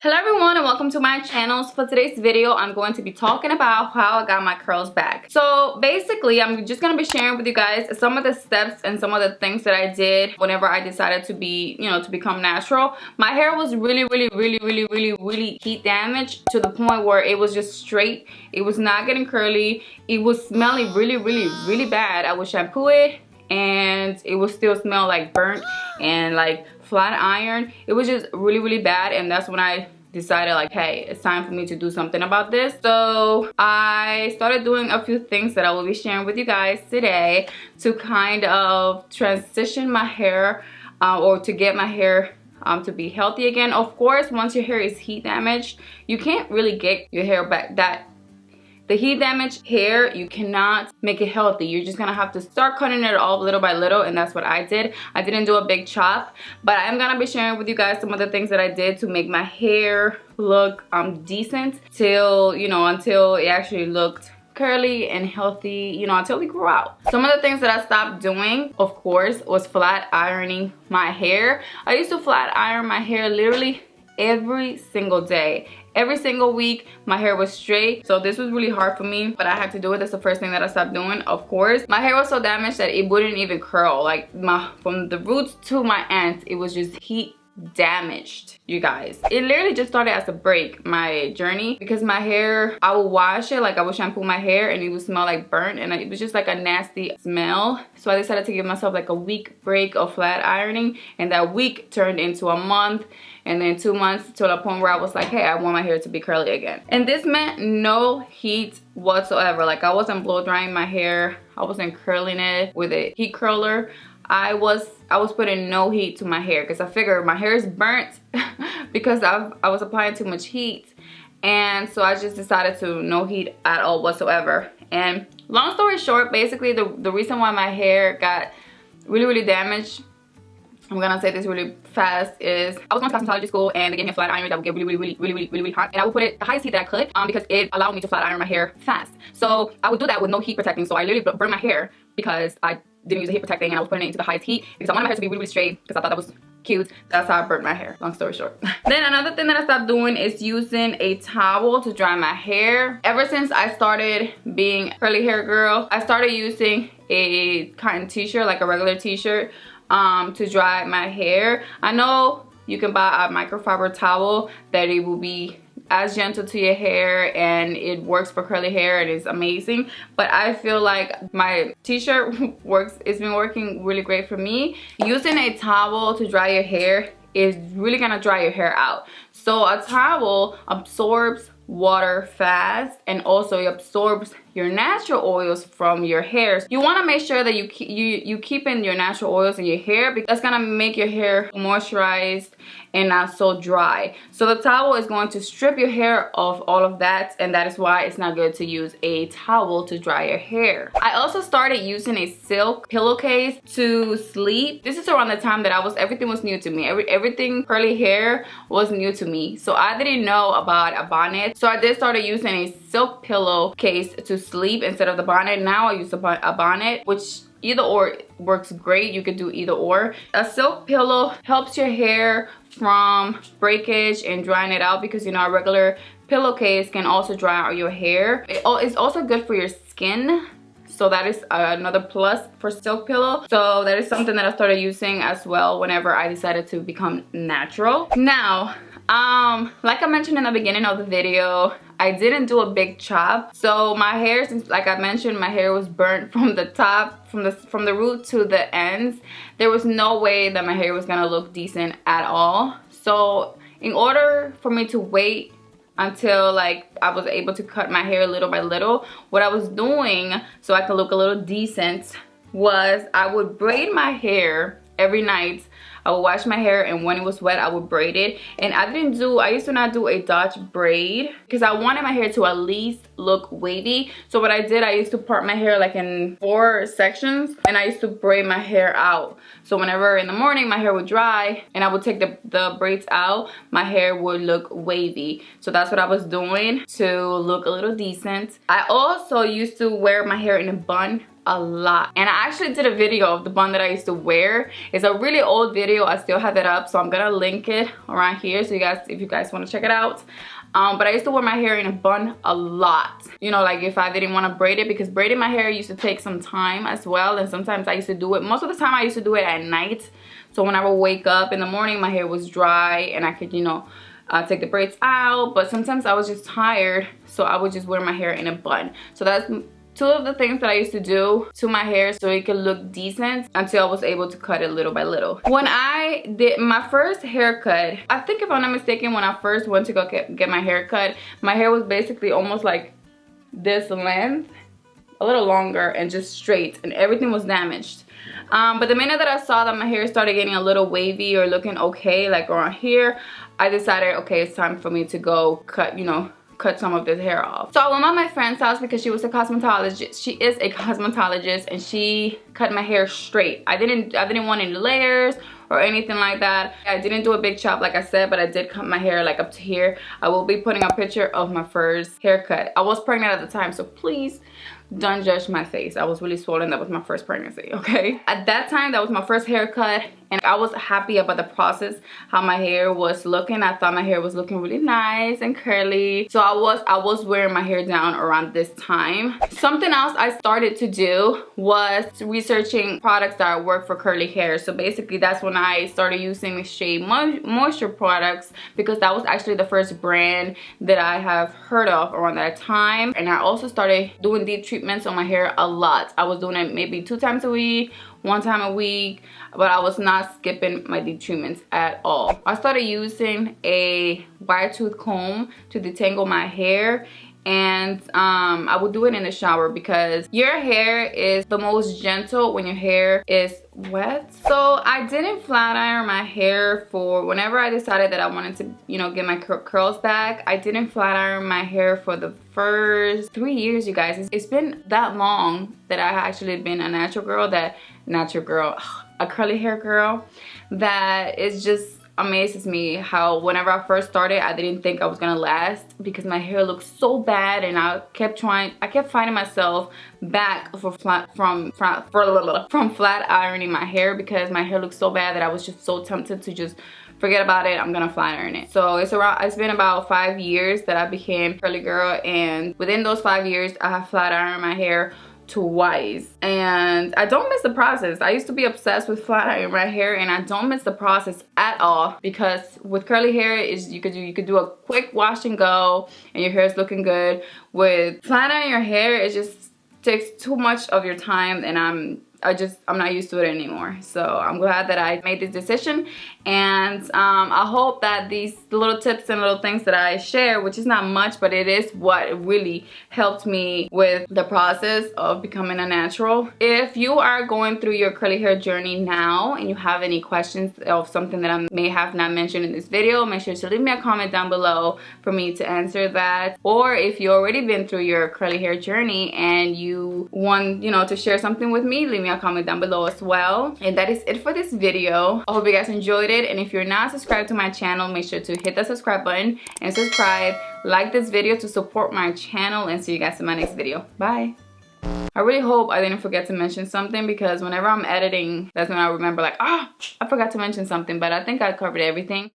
Hello everyone and welcome to my channel. So for today's video, I'm going to be talking about how I got my curls back. So basically, I'm just going to be sharing with you guys some of the steps and some of the things that I did whenever I decided to be, to become natural. My hair was really heat damaged to the point where it was just straight. It was not getting curly. It was smelling really bad. I would shampoo it and it would still smell like burnt and like flat iron. It was just really bad, and that's when I decided like, hey, it's time for me to do something about this. So I started doing a few things that I will be sharing with you guys today to kind of transition my hair or to get my hair to be healthy again. Of course, once your hair is heat damaged, you can't really get your hair back. The heat damaged hair, you cannot make it healthy. You're just gonna have to start cutting it off little by little, and that's what I did. I didn't do a big chop, but I'm gonna be sharing with you guys some of the things that I did to make my hair look decent till, until it actually looked curly and healthy, until it grew out. Some of the things that I stopped doing, of course, was flat ironing my hair. I used to flat iron my hair literally every single day. Every single week my hair was straight, so this was really hard for me, but I had to do it. That's the first thing that I stopped doing. Of course, my hair was so damaged that it wouldn't even curl. Like from the roots to my ends, it was just heat damaged, you guys. It literally just started as a break, my journey, because my hair, I would wash it, like I would shampoo my hair and it would smell like burnt, and it was just like a nasty smell. So I decided to give myself like a week break of flat ironing, and that week turned into a month, and then 2 months, to the point where I was like, hey, I want my hair to be curly again. And this meant no heat whatsoever. Like I wasn't blow drying my hair, I wasn't curling it with a heat curler. I was putting no heat to my hair because I figured my hair is burnt because I was applying too much heat. And so I just decided to no heat at all whatsoever. And long story short, basically the reason why my hair got really damaged, I'm gonna say this really fast, is I was going to cosmetology school and they gave me a flat iron that would get really hot, and I would put it the highest heat that I could because it allowed me to flat iron my hair fast. So I would do that with no heat protecting. So I literally burned my hair because I didn't use a heat protecting, and I was putting it into the highest heat because I wanted my hair to be really straight because I thought that was cute. That's how I burnt my hair, long story short. Then another thing that I stopped doing is using a towel to dry my hair. Ever since I started being curly hair girl, I started using a cotton t-shirt, like a regular t-shirt, to dry my hair. I know you can buy a microfiber towel that it will be as gentle to your hair and it works for curly hair and it's amazing, but I feel like my t-shirt it's been working really great for me. Using a towel to dry your hair is really gonna dry your hair out. So a towel absorbs water fast, and also it absorbs your natural oils from your hair. You want to make sure that you keep in your natural oils in your hair, because that's gonna make your hair moisturized and not so dry. So the towel is going to strip your hair of all of that, and that is why it's not good to use a towel to dry your hair. I also started using a silk pillowcase to sleep. This is around the time that everything was new to me. Everything curly hair was new to me, so I didn't know about a bonnet. So I did started using a silk pillowcase to sleep instead of the bonnet. Now I use a bonnet, which either or works great. You could do either or. A silk pillow helps your hair from breakage and drying it out, because a regular pillowcase can also dry out your hair. It's also good for your skin, so that is another plus for silk pillow. So that is something that I started using as well whenever I decided to become natural. Now, like I mentioned in the beginning of the video, I didn't do a big chop. So my hair, since like I mentioned, my hair was burnt from the top, from the root to the ends. There was no way that my hair was gonna look decent at all. So in order for me to wait until like I was able to cut my hair little by little, what I was doing so I could look a little decent was I would braid my hair every night. I would wash my hair, and when it was wet I would braid it. And I used to not do a Dutch braid because I wanted my hair to at least look wavy. So what I did, I used to part my hair like in 4 sections, and I used to braid my hair out. So whenever in the morning my hair would dry and I would take the braids out, my hair would look wavy. So that's what I was doing to look a little decent. I also used to wear my hair in a bun a lot. And I actually did a video of the bun that I used to wear. It's a really old video. I still have it up, so I'm gonna link it around here so you guys, if you guys want to check it out. But I used to wear my hair in a bun a lot. You know, like if I didn't want to braid it, because braiding my hair used to take some time as well. And sometimes I used to do it, most of the time I used to do it at night. So when I would wake up in the morning, my hair was dry and I could, you know, take the braids out. But sometimes I was just tired, so I would just wear my hair in a bun. So that's two of the things that I used to do to my hair so it could look decent until I was able to cut it little by little. When I did my first haircut, I think if I'm not mistaken, when I first went to go get my hair cut, my hair was basically almost like this length, a little longer and just straight, and everything was damaged. But the minute that I saw that my hair started getting a little wavy or looking okay, like around here, I decided, okay, it's time for me to go cut, you know, cut some of this hair off. So I went to my friend's house because she was a cosmetologist. She is a cosmetologist, and she cut my hair straight. I didn't want any layers or anything like that. I didn't do a big chop like I said, but I did cut my hair like up to here. I will be putting a picture of my first haircut. I was pregnant at the time, so please don't judge my face. I was really swollen. That was my first pregnancy, okay? At that time, that was my first haircut, and I was happy about the process, how my hair was looking. I thought my hair was looking really nice and curly. So I was wearing my hair down around this time. Something else I started to do was researching products that work for curly hair. So basically that's when I started using Shea moisture products, because that was actually the first brand that I have heard of around that time. And I also started doing deep treatments on my hair a lot. I was doing it maybe 2 times a week, 1 time a week, but I was not skipping my deep treatments at all. I started using a wire tooth comb to detangle my hair, and I would do it in the shower because your hair is the most gentle when your hair is wet. So I didn't flat iron my hair for whenever I decided that I wanted to, you know, get my curls back. I didn't flat iron my hair for the first 3 years, you guys. It's been that long that I actually been a natural girl, a curly hair girl, that is just amazes me how whenever I first started, I didn't think I was gonna last because my hair looked so bad, and I kept finding myself back from flat ironing my hair because my hair looked so bad that I was just so tempted to just forget about it. I'm gonna flat iron it. So it's been about 5 years that I became curly girl, and within those 5 years I have flat ironed my hair twice, and I don't miss the process. I used to be obsessed with flat ironing my hair, and I don't miss the process at all, because with curly hair is you could do a quick wash and go and your hair is looking good. With flat ironing your hair, it just takes too much of your time, and I'm not used to it anymore. So I'm glad that I made this decision, and I hope that these little tips and little things that I share, which is not much, but it is what really helped me with the process of becoming a natural. If you are going through your curly hair journey now and you have any questions of something that I may have not mentioned in this video, make sure to leave me a comment down below for me to answer that. Or if you already been through your curly hair journey and you want, you know, to share something with me, leave me a comment down below as well. And that is it for this video. I hope you guys enjoyed it, and if you're not subscribed to my channel, make sure to hit the subscribe button and subscribe, like this video to support my channel, and see you guys in my next video. Bye. I really hope I didn't forget to mention something, because whenever I'm editing, that's when I remember like, I forgot to mention something, but I think I covered everything.